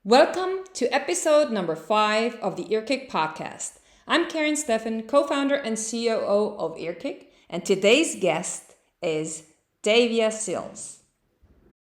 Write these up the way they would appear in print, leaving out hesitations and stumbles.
Welcome to episode number 5 of the Earkick podcast. I'm Karen Steffen, co-founder and COO of Earkick, and today's guest is Davia Sills.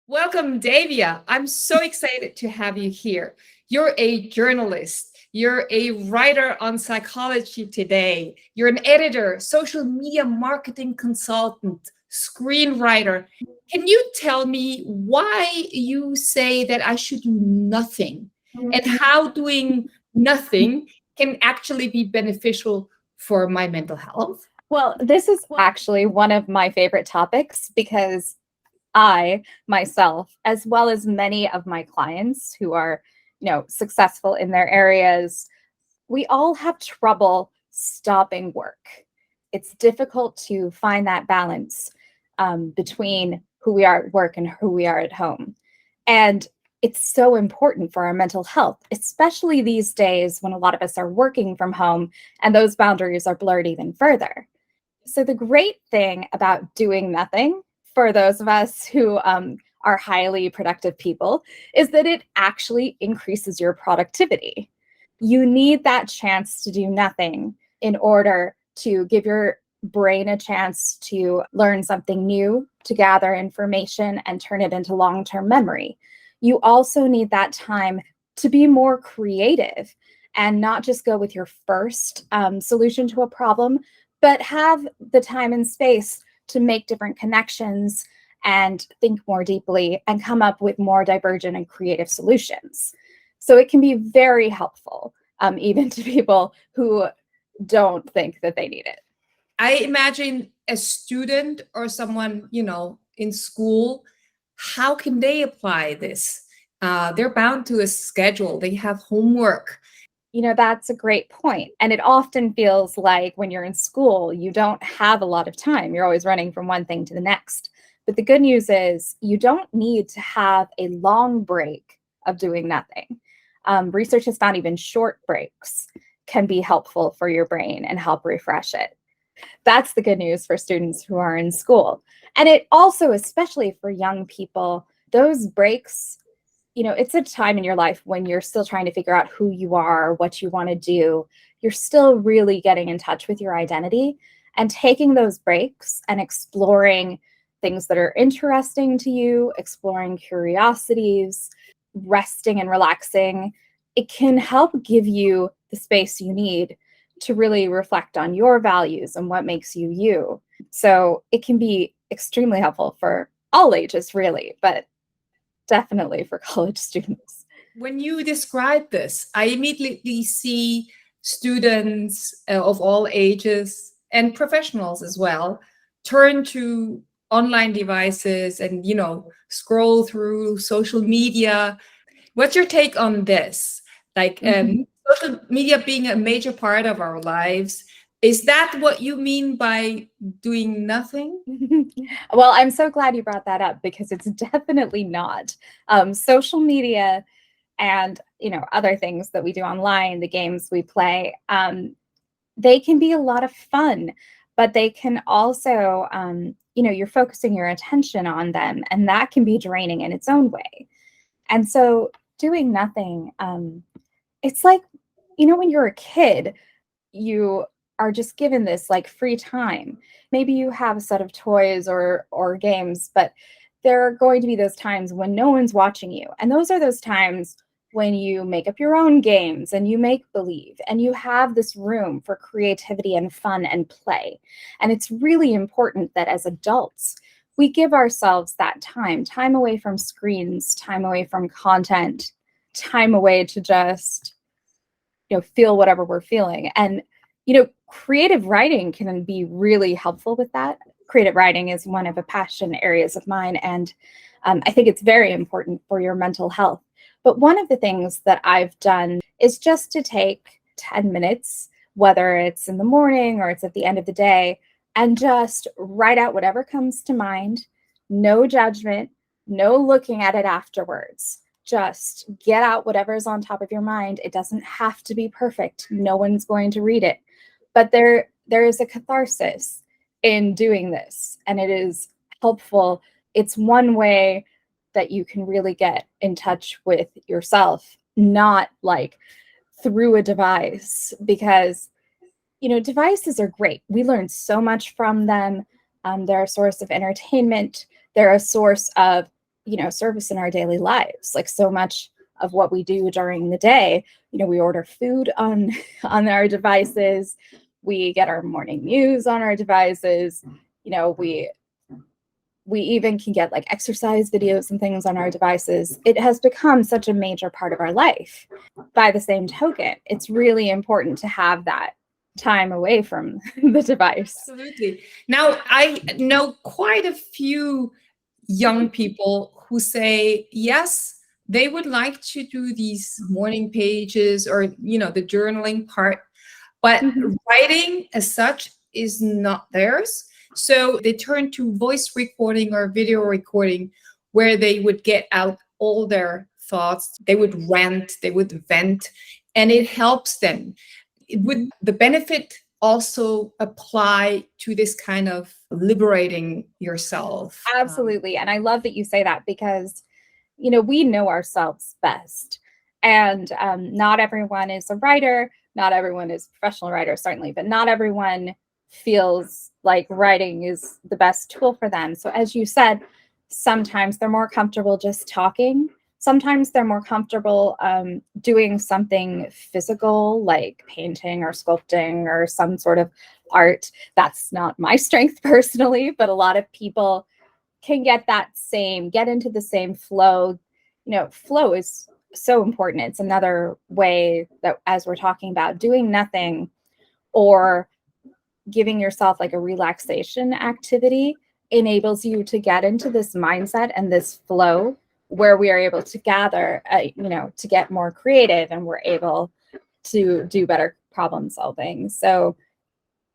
Welcome, Davia. I'm so excited to have you here. You're a journalist. You're a writer on Psychology Today. You're an editor, social media marketing consultant, screenwriter. Can you tell me why you say that I should do nothing and how doing nothing can actually be beneficial for my mental health? Well, this is actually one of my favorite topics because I myself, as well as many of my clients who are, successful in their areas, we all have trouble stopping work. It's difficult to find that balance between who we are at work and who we are at home. And it's so important for our mental health, especially these days when a lot of us are working from home and those boundaries are blurred even further. So the great thing about doing nothing for those of us who are highly productive people is that it actually increases your productivity. You need that chance to do nothing in order to give your brain a chance to learn something new, to gather information and turn it into long-term memory. You also need that time to be more creative and not just go with your first solution to a problem, but have the time and space to make different connections and think more deeply and come up with more divergent and creative solutions. So it can be very helpful, even to people who don't think that they need it. I imagine a student or someone, in school, how can they apply this? They're bound to a schedule. They have homework. That's a great point. And it often feels like when you're in school, you don't have a lot of time. You're always running from one thing to the next. But the good news is you don't need to have a long break of doing nothing. Research has found even short breaks can be helpful for your brain and help refresh it. That's the good news for students who are in school. And it also, especially for young people, those breaks, it's a time in your life when you're still trying to figure out who you are, what you want to do. You're still really getting in touch with your identity, and taking those breaks and exploring things that are interesting to you, exploring curiosities, resting and relaxing. It can help give you the space you need to really reflect on your values and what makes you you. So it can be extremely helpful for all ages, really, but definitely for college students. When you describe this, I immediately see students of all ages and professionals as well turn to online devices and, scroll through social media. What's your take on this? Like, social media being a major part of our lives. Is that what you mean by doing nothing? Well, I'm so glad you brought that up because it's definitely not. Social media and other things that we do online, the games we play, they can be a lot of fun, but they can also, you're focusing your attention on them, and that can be draining in its own way. And so doing nothing, it's like, when you're a kid, you are just given this like free time. Maybe you have a set of toys or games, but there are going to be those times when no one's watching you. And those are those times when you make up your own games and you make believe and you have this room for creativity and fun and play. And it's really important that as adults, we give ourselves that time away from screens, time away from content, time away to just feel whatever we're feeling. And creative writing can be really helpful with that. Creative writing is one of the passion areas of mine, and I think it's very important for your mental health. But one of the things that I've done is just to take 10 minutes, whether it's in the morning or it's at the end of the day, and just write out whatever comes to mind. No judgment, no looking at it afterwards. Just get out whatever's on top of your mind. It doesn't have to be perfect. No one's going to read it. But there is a catharsis in doing this, and it is helpful. It's one way that you can really get in touch with yourself not like through a device, because devices are great. We learn so much from them. They're a source of entertainment. They're a source of service in our daily lives. Like so much of what we do during the day, we order food on on our devices. We get our morning news on our devices. We even can get like exercise videos and things on our devices. It has become such a major part of our life. By the same token, it's really important to have that time away from the device. Absolutely. Now, I know quite a few young people who say, yes, they would like to do these morning pages or, the journaling part, but writing as such is not theirs. So they turn to voice recording or video recording where they would get out all their thoughts. They would rant, they would vent, and it helps them. Would the benefit also apply to this kind of liberating yourself? Absolutely. And I love that you say that, because, we know ourselves best. And not everyone is a writer. Not everyone is a professional writer, certainly, but not everyone feels like writing is the best tool for them. So as you said, sometimes they're more comfortable just talking. Sometimes they're more comfortable doing something physical, like painting or sculpting or some sort of art. That's not my strength personally, but a lot of people can get into the same flow. Flow is so important. It's another way that, as we're talking about, doing nothing or giving yourself like a relaxation activity enables you to get into this mindset and this flow where we are able to gather, to get more creative, and we're able to do better problem solving. So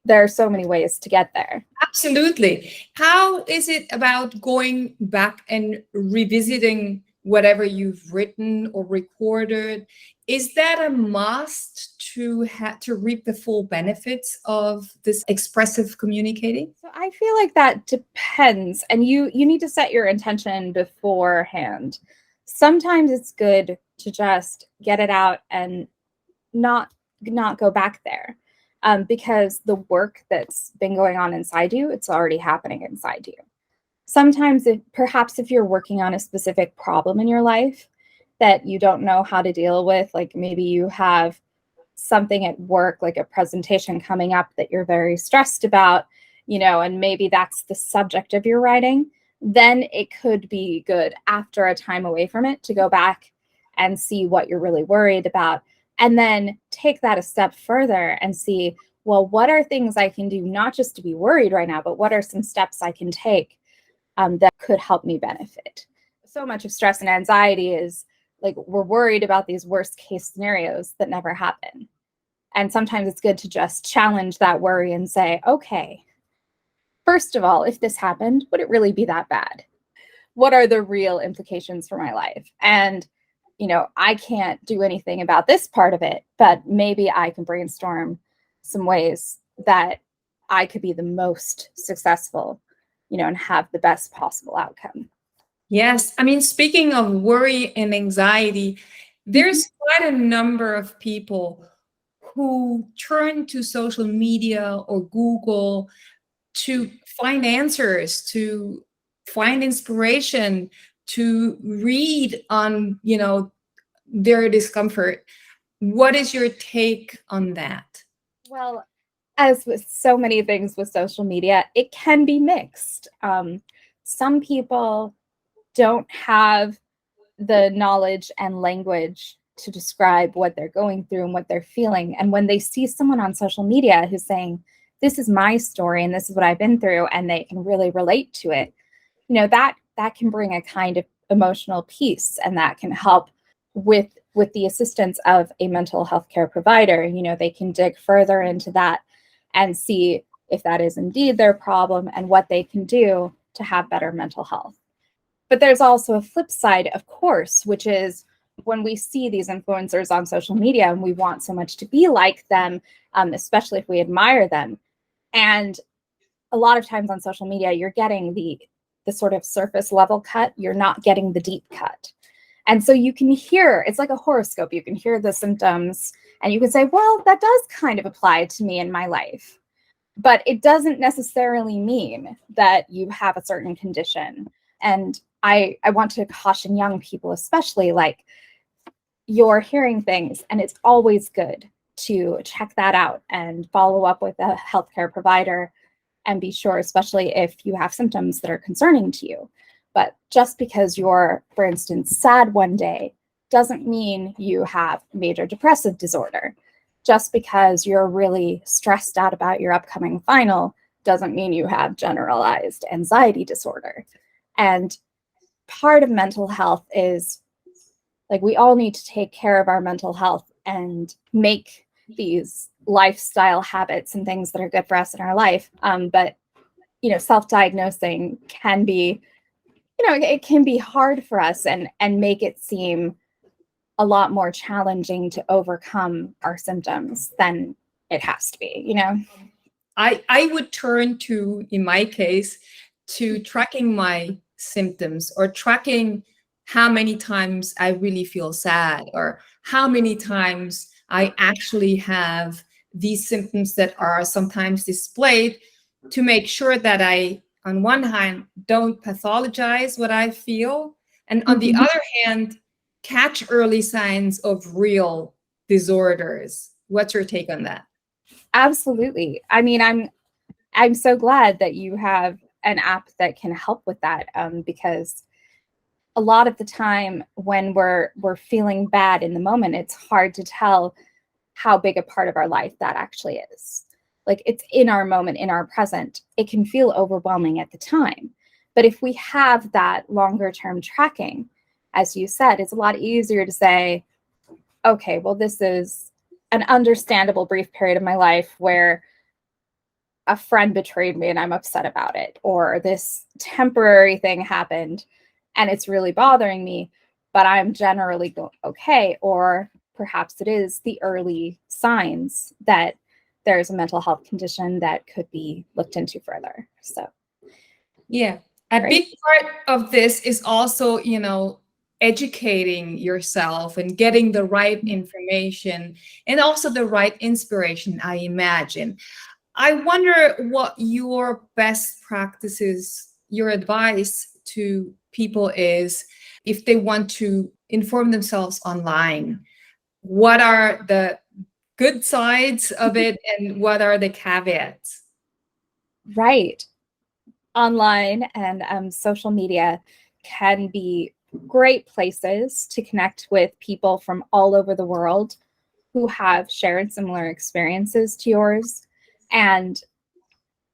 there are so many ways to get there. Absolutely. How is it about going back and revisiting whatever you've written or recorded? Is that a must to reap the full benefits of this expressive communicating? So I feel like that depends, and you need to set your intention beforehand. Sometimes it's good to just get it out and not go back there, because the work that's been going on inside you, it's already happening inside you. Sometimes, if you're working on a specific problem in your life that you don't know how to deal with, like maybe you have something at work, like a presentation coming up that you're very stressed about, and maybe that's the subject of your writing, then it could be good after a time away from it to go back and see what you're really worried about, and then take that a step further and see, well, what are things I can do, not just to be worried right now, but what are some steps I can take that could help me benefit. So much of stress and anxiety is like we're worried about these worst case scenarios that never happen. And sometimes it's good to just challenge that worry and say, okay, first of all, if this happened, would it really be that bad? What are the real implications for my life? And, I can't do anything about this part of it, but maybe I can brainstorm some ways that I could be the most successful, and have the best possible outcome. Yes. I mean, speaking of worry and anxiety, there's quite a number of people who turn to social media or Google to find answers, to find inspiration, to read on, their discomfort. What is your take on that? Well, as with so many things with social media, it can be mixed. Some people don't have the knowledge and language to describe what they're going through and what they're feeling. And when they see someone on social media who's saying, this is my story and this is what I've been through, and they can really relate to it, that can bring a kind of emotional peace, and that can help with the assistance of a mental health care provider. They can dig further into that and see if that is indeed their problem and what they can do to have better mental health. But there's also a flip side, of course, which is when we see these influencers on social media and we want so much to be like them, especially if we admire them. And a lot of times on social media, you're getting the sort of surface level cut. You're not getting the deep cut. And so you can hear, it's like a horoscope. You can hear the symptoms and you can say, well, that does kind of apply to me in my life. But it doesn't necessarily mean that you have a certain condition. And I want to caution young people, especially, like, you're hearing things, and it's always good to check that out and follow up with a healthcare provider and be sure, especially if you have symptoms that are concerning to you. But just because you're, for instance, sad one day doesn't mean you have major depressive disorder. Just because you're really stressed out about your upcoming final doesn't mean you have generalized anxiety disorder. And part of mental health is, like, we all need to take care of our mental health and make these lifestyle habits and things that are good for us in our life. But, self-diagnosing can be, it can be hard for us and make it seem a lot more challenging to overcome our symptoms than it has to be. I would turn to, in my case, to tracking my symptoms, or tracking how many times I really feel sad, or how many times I actually have these symptoms that are sometimes displayed, to make sure that I, on one hand, don't pathologize what I feel, and on the other hand, catch early signs of real disorders. What's your take on that? Absolutely. I mean, I'm so glad that you have an app that can help with that, because a lot of the time when we're feeling bad in the moment, it's hard to tell how big a part of our life that actually is. Like, it's in our moment, in our present. It can feel overwhelming at the time. But if we have that longer term tracking, as you said, it's a lot easier to say, okay, well, this is an understandable brief period of my life where a friend betrayed me and I'm upset about it, or this temporary thing happened and it's really bothering me, but I'm generally okay. Or perhaps it is the early signs that there's a mental health condition that could be looked into further. So, yeah, a big part of this is also, educating yourself and getting the right information, and also the right inspiration, I imagine. I wonder what your best practices, your advice to people is, if they want to inform themselves online. What are the good sides of it, and what are the caveats? Right. Online and social media can be great places to connect with people from all over the world who have shared similar experiences to yours. And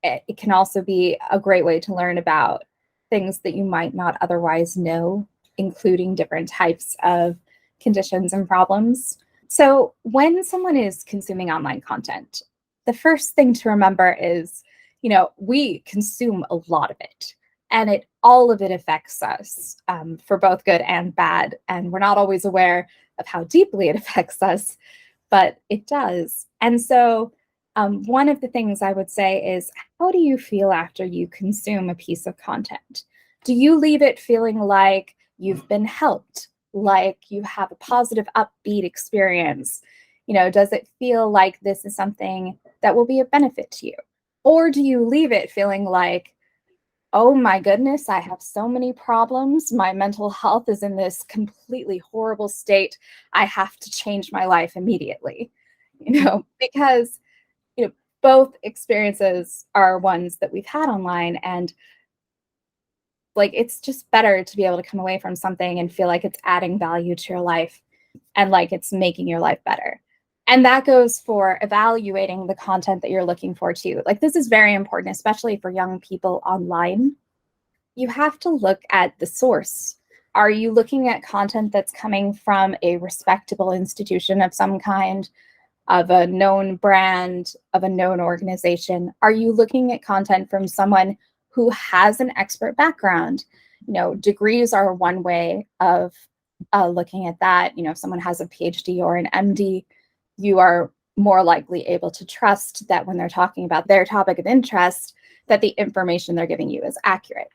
it can also be a great way to learn about things that you might not otherwise know, including different types of conditions and problems. So when someone is consuming online content, the first thing to remember is, we consume a lot of it, and all of it affects us, for both good and bad. And we're not always aware of how deeply it affects us, but it does. And so one of the things I would say is, how do you feel after you consume a piece of content? Do you leave it feeling like you've been helped, like you have a positive, upbeat experience? Does it feel like this is something that will be of benefit to you? Or do you leave it feeling like, oh my goodness, I have so many problems. My mental health is in this completely horrible state. I have to change my life immediately, because both experiences are ones that we've had online, and like, it's just better to be able to come away from something and feel like it's adding value to your life and like it's making your life better. And that goes for evaluating the content that you're looking for too. Like, this is very important, especially for young people online. You have to look at the source. Are you looking at content that's coming from a respectable institution of some kind, of a known brand, of a known organization? Are you looking at content from someone who has an expert background? Degrees are one way of looking at that. If someone has a PhD or an MD, you are more likely able to trust that when they're talking about their topic of interest, that the information they're giving you is accurate.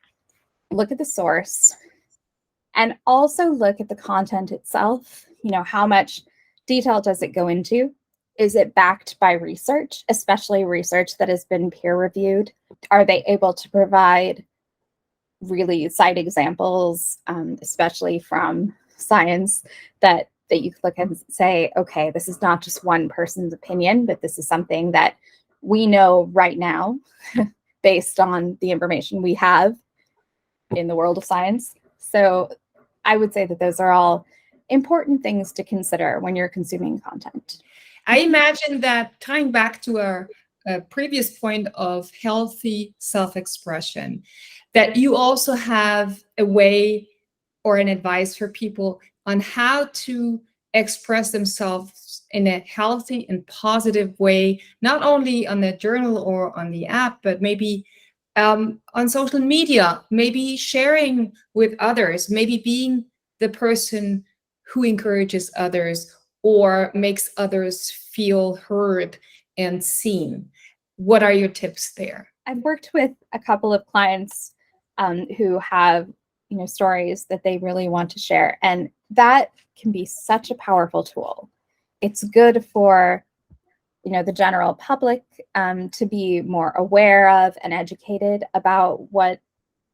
Look at the source. And also look at the content itself. How much detail does it go into? Is it backed by research, especially research that has been peer reviewed? Are they able to provide really cite examples, especially from science, that you can look and say, okay, this is not just one person's opinion, but this is something that we know right now based on the information we have in the world of science. So I would say that those are all important things to consider when you're consuming content. I imagine that, tying back to our previous point of healthy self-expression, that you also have a way or an advice for people on how to express themselves in a healthy and positive way, not only on the journal or on the app, but maybe on social media, maybe sharing with others, maybe being the person who encourages others or makes others feel heard and seen. What are your tips there? I've worked with a couple of clients who have, stories that they really want to share, and that can be such a powerful tool. It's good for, the general public to be more aware of and educated about what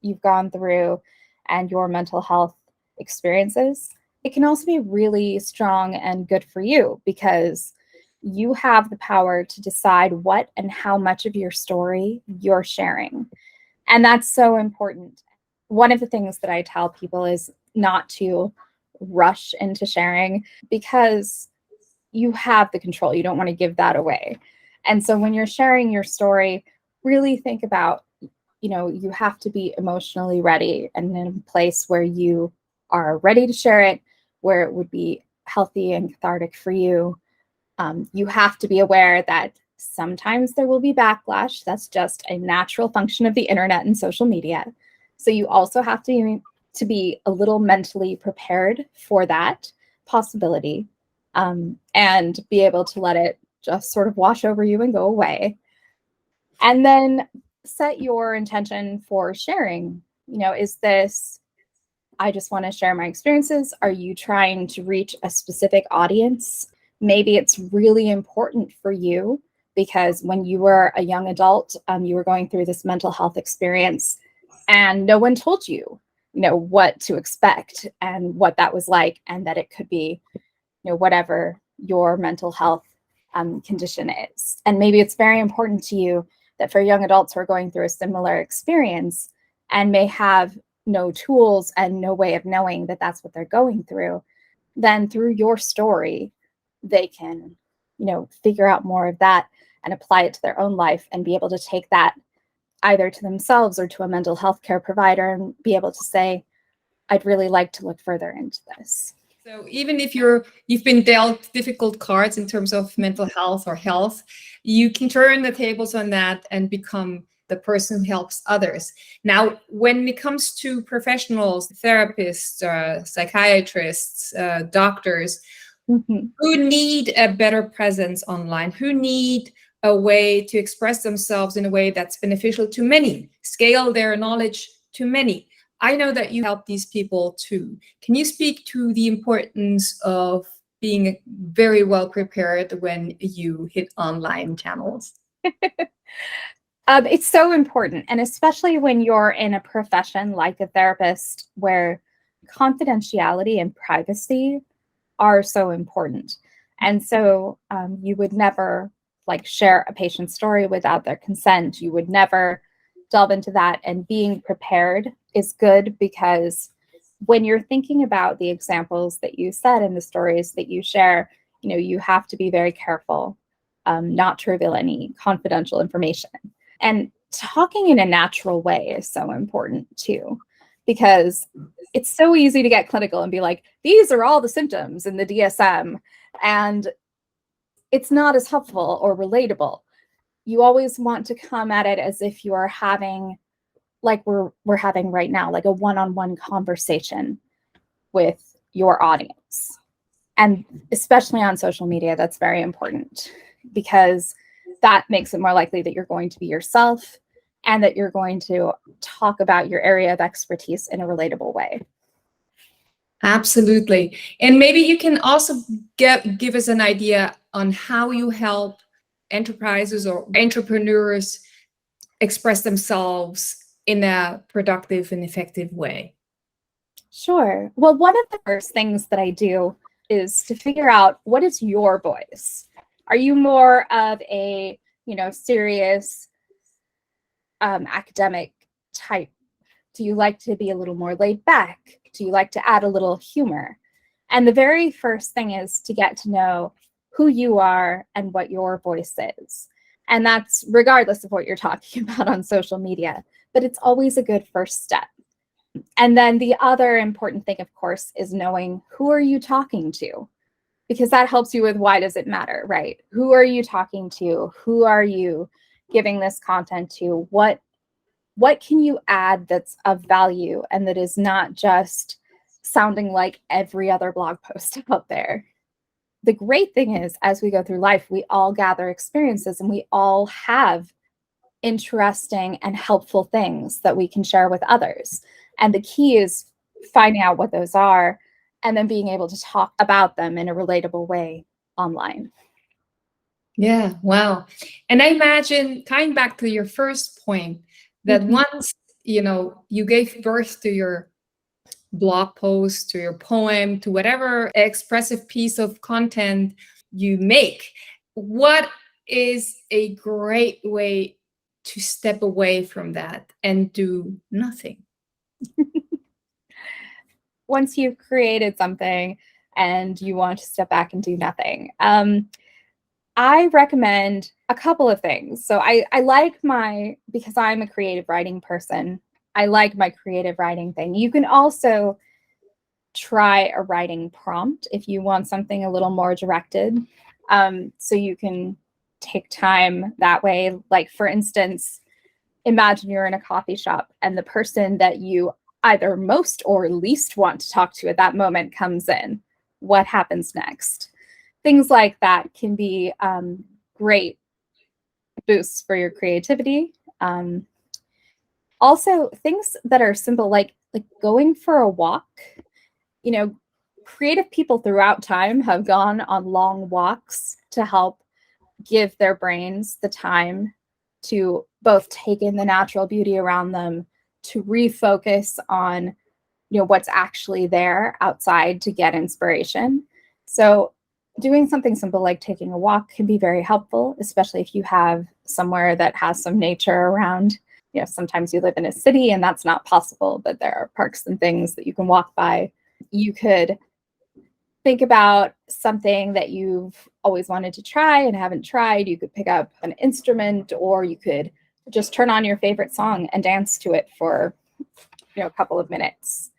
you've gone through and your mental health experiences. It can also be really strong and good for you because you have the power to decide what and how much of your story you're sharing. And that's so important. One of the things that I tell people is not to rush into sharing because you have the control. You don't want to give that away. And so when you're sharing your story, really think about, you have to be emotionally ready and in a place where you are ready to share it, where it would be healthy and cathartic for you. You have to be aware that sometimes there will be backlash. That's just a natural function of the internet and social media. So you also have to be a little mentally prepared for that possibility, and be able to let it just sort of wash over you and go away. And then set your intention for sharing. Is this, I just want to share my experiences? Are you trying to reach a specific audience? Maybe it's really important for you because when you were a young adult, you were going through this mental health experience and no one told you, what to expect and what that was like, and that it could be, whatever your mental health condition is. And maybe it's very important to you that for young adults who are going through a similar experience and may have no tools and no way of knowing that that's what they're going through, then through your story, they can, figure out more of that and apply it to their own life and be able to take that either to themselves or to a mental health care provider and be able to say, I'd really like to look further into this. So even if you've been dealt difficult cards in terms of mental health or health, you can turn the tables on that and become the person who helps others. Now, when it comes to professionals, therapists, psychiatrists, doctors, who need a better presence online, who need a way to express themselves in a way that's beneficial to many, scale their knowledge to many. I know that you help these people too. Can you speak to the importance of being very well prepared when you hit online channels? It's so important. And especially when you're in a profession like a therapist where confidentiality and privacy are so important. And so you would never share a patient's story without their consent. You would never delve into that. And being prepared is good because when you're thinking about the examples that you said and the stories that you share, you have to be very careful not to reveal any confidential information. And talking in a natural way is so important too, because it's so easy to get clinical and be like, these are all the symptoms in the DSM, and it's not as helpful or relatable. You always want to come at it as if you are having, like we're having right now, like a one-on-one conversation with your audience. And especially on social media, that's very important because that makes it more likely that you're going to be yourself and that you're going to talk about your area of expertise in a relatable way. Absolutely. And maybe you can also give us an idea on how you help enterprises or entrepreneurs express themselves in a productive and effective way. Sure. Well, one of the first things that I do is to figure out, what is your voice? Are you more of a, serious academic type? Do you like to be a little more laid back? Do you like to add a little humor? And the very first thing is to get to know who you are and what your voice is. And that's regardless of what you're talking about on social media, but it's always a good first step. And then the other important thing, of course, is knowing, who are you talking to? Because that helps you with, why does it matter, right? Who are you talking to? Who are you giving this content to? What can you add that's of value and that is not just sounding like every other blog post out there? The great thing is, as we go through life, we all gather experiences and we all have interesting and helpful things that we can share with others. And the key is finding out what those are and then being able to talk about them in a relatable way online. Yeah, wow. And I imagine, coming back to your first point, that once you gave birth to your blog post, to your poem, to whatever expressive piece of content you make, what is a great way to step away from that and do nothing? Once you've created something and you want to step back and do nothing, I recommend a couple of things. So I like because I'm a creative writing person, I like my creative writing thing. You can also try a writing prompt if you want something a little more directed. So you can take time that way. Like, for instance, imagine you're in a coffee shop and the person that you either most or least want to talk to at that moment comes in. What happens next? Things like that can be great boosts for your creativity. Also, things that are simple, like going for a walk. Creative people throughout time have gone on long walks to help give their brains the time to both take in the natural beauty around them, to refocus on what's actually there outside, to get inspiration. So doing something simple like taking a walk can be very helpful, especially if you have somewhere that has some nature around. Sometimes you live in a city and that's not possible, but there are parks and things that you can walk by. You could think about something that you've always wanted to try and haven't tried. You could pick up an instrument, or you could just turn on your favorite song and dance to it for a couple of minutes.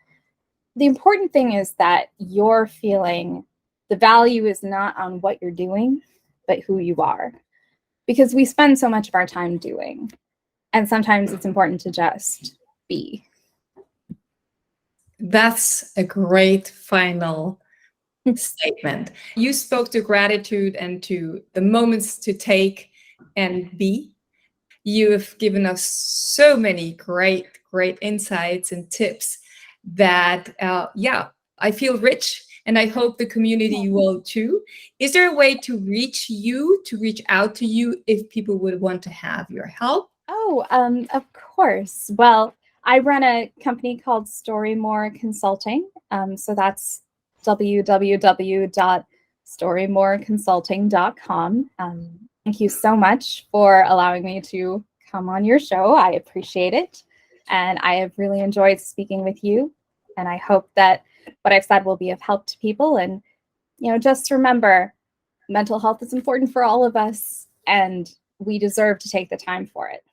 The important thing is that you're feeling the value is not on what you're doing, but who you are. Because we spend so much of our time doing, and sometimes it's important to just be. That's a great final statement. You spoke to gratitude and to the moments to take and be. You have given us so many great insights and tips that, I feel rich, and I hope the community will too. Is there a way to reach out to you if people would want to have your help? Oh, of course. Well, I run a company called Storymore Consulting. So that's www.storymoreconsulting.com. Thank you so much for allowing me to come on your show. I appreciate it. And I have really enjoyed speaking with you. And I hope that what I've said will be of help to people. And, just remember, mental health is important for all of us, and we deserve to take the time for it.